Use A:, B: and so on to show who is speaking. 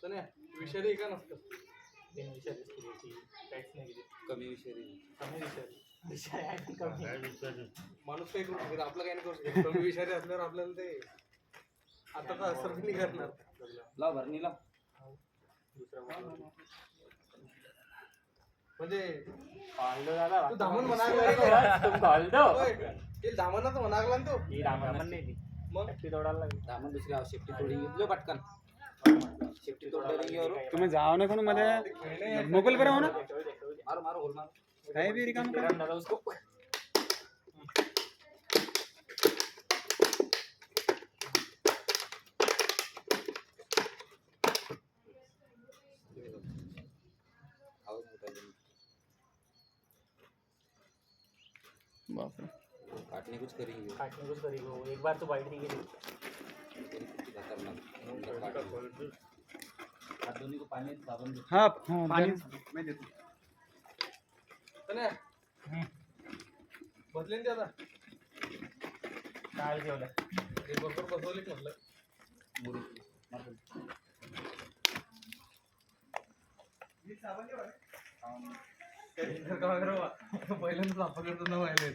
A: तर नाही विषारी का नसतं
B: बिन विषारी स्त्रीची काहीच नाही गेली
C: कमी विषारी
B: कमी विषारी विषय आहे पण कमी
A: माणूस काही करू शकत आपलं काही नाही करू शकत कमी विषारी असल्यावर आपल्याला ते आता तर असर नाही करणार
C: लाव भरणीला
B: दुसरा
A: म्हणजे
B: पाळलं दादा
A: तू धामण म्हणायला
B: पाळलं
A: ते धामणाच म्हणागला ना तो
B: ही रामन नाही ती
A: मग
B: ती तोडायला लागली
C: धामण दुसरी आवश्यकती तोडी घेतलो पटकन शेपटी तोडली
D: तुम्ही जाओ ना कोण मध्ये
A: ते खेळणे
D: मोबाईल बरं हो ना
C: मारो मारो होल मारो
D: काही बी रिकाम
B: तेरा अंदाजा उसको
D: बापरे
C: काटने कुछ करेंगे
B: काटने कुछ करेगा वो एक बार तो बाइट नहीं गेली
C: हात दोन्ही को पाणी साबण दे
D: हा पाणी मी देतो
A: तर नाही बदले ना ते आता
B: काय जेवलं
A: ते बरोबर बसवली म्हटलं
C: मुरी मार
A: पहिल्यांदाच आपण करतो ना व्हायला